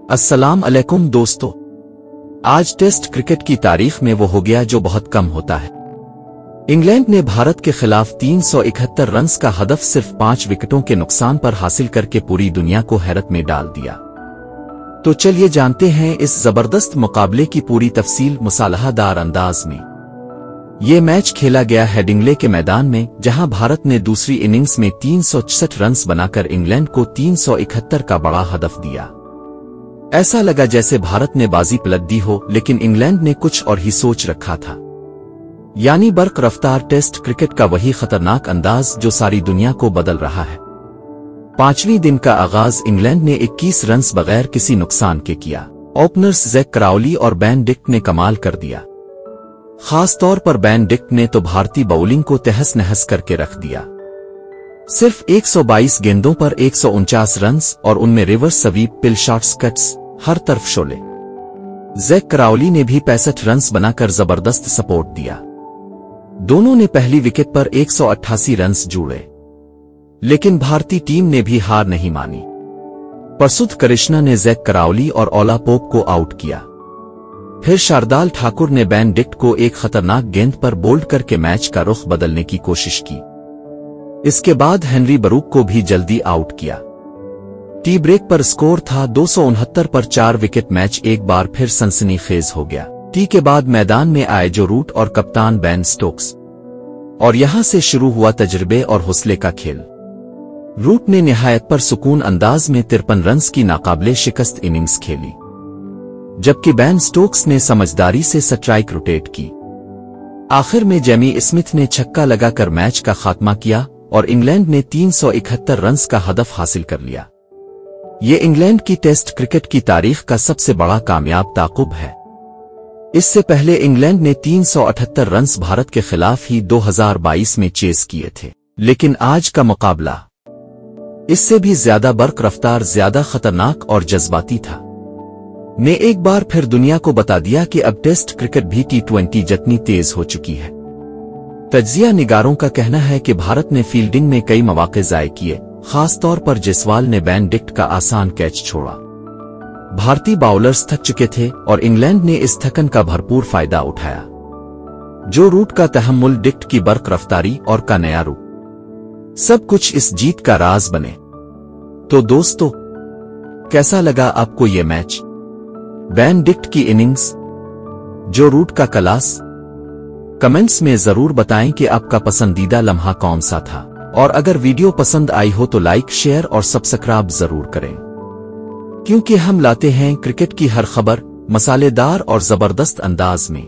अस्सलाम अलैकुम दोस्तों। आज टेस्ट क्रिकेट की तारीख में वो हो गया जो बहुत कम होता है। इंग्लैंड ने भारत के खिलाफ 371 रन्स का हदफ सिर्फ 5 विकेटों के नुकसान पर हासिल करके पूरी दुनिया को हैरत में डाल दिया। तो चलिए जानते हैं इस जबरदस्त मुकाबले की पूरी तफसील मुसालहादार अंदाज में। ये मैच खेला गया हेडिंग्ले के मैदान में, जहां भारत ने दूसरी इनिंग्स में 366 रन्स बनाकर इंग्लैंड को 371 का बड़ा हदफ दिया। ऐसा लगा जैसे भारत ने बाजी पलट दी हो, लेकिन इंग्लैंड ने कुछ और ही सोच रखा था। यानी बर्क रफ्तार टेस्ट क्रिकेट का वही खतरनाक अंदाज जो सारी दुनिया को बदल रहा है। 5वें दिन का आगाज इंग्लैंड ने 21 रन्स बगैर किसी नुकसान के किया। ओपनर्स जैक क्राउली और बेन डिक्ट ने कमाल कर दिया। खास तौर पर बेन डिक्ट ने तो भारतीय बाउलिंग को तहस नहस करके रख दिया। सिर्फ 122 गेंदों पर 149 रन्स और उनमें रिवर्स स्वीप, पिल शॉट्स, कट्स, हर तरफ शोले। जैक क्राउली ने भी 65 रन्स बनाकर जबरदस्त सपोर्ट दिया। दोनों ने पहली विकेट पर 188 रन्स जोड़े, लेकिन भारतीय टीम ने भी हार नहीं मानी। प्रसूद कृष्णा ने जैक क्राउली और ओला पोप को आउट किया। फिर शार्दाल ठाकुर ने बेन डिक्ट को एक खतरनाक गेंद पर बोल्ड करके मैच का रुख बदलने की कोशिश की। इसके बाद हेनरी बरूक को भी जल्दी आउट किया। टी ब्रेक पर स्कोर था 269 पर 4 विकेट। मैच एक बार फिर सनसनीखेज हो गया। टी के बाद मैदान में आए जो रूट और कप्तान बेन स्टोक्स, और यहां से शुरू हुआ तजर्बे और हौसले का खेल। रूट ने निहायत पर सुकून अंदाज में 53 रन्स की नाकाबिले शिकस्त इनिंग्स खेली, जबकि बेन स्टोक्स ने समझदारी से स्ट्राइक रोटेट की। आखिर में जेमी स्मिथ ने छक्का लगाकर मैच का खात्मा किया और इंग्लैंड ने 371 रन्स का हदफ हासिल कर लिया। ये इंग्लैंड की टेस्ट क्रिकेट की तारीख का सबसे बड़ा कामयाब ताकुब है। इससे पहले इंग्लैंड ने 378 रन्स भारत के खिलाफ ही 2022 में चेस किए थे, लेकिन आज का मुकाबला इससे भी ज्यादा बर्क रफ्तार, ज्यादा खतरनाक और जज्बाती था। ने एक बार फिर दुनिया को बता दिया कि अब टेस्ट क्रिकेट भी T20 जितनी तेज हो चुकी है। तज्जिया निगारों का कहना है कि भारत ने फील्डिंग में कई मौके ज़ाय किए, खास तौर पर जायसवाल ने बेन डिक्ट का आसान कैच छोड़ा। भारतीय बाउलर्स थक चुके थे और इंग्लैंड ने इस थकन का भरपूर फायदा उठाया। जो रूट का तहम्मुल, डिक्ट की बर्क रफ्तारी और का नया रूप, सब कुछ इस जीत का राज बने। तो दोस्तों, कैसा लगा आपको ये मैच? बेन डिक्ट की इनिंग्स, जो रूट का क्लास? कमेंट्स में जरूर बताएं कि आपका पसंदीदा लम्हा कौन सा था। और अगर वीडियो पसंद आई हो तो लाइक, शेयर और सब्सक्राइब जरूर करें, क्योंकि हम लाते हैं क्रिकेट की हर खबर मसालेदार और जबरदस्त अंदाज में।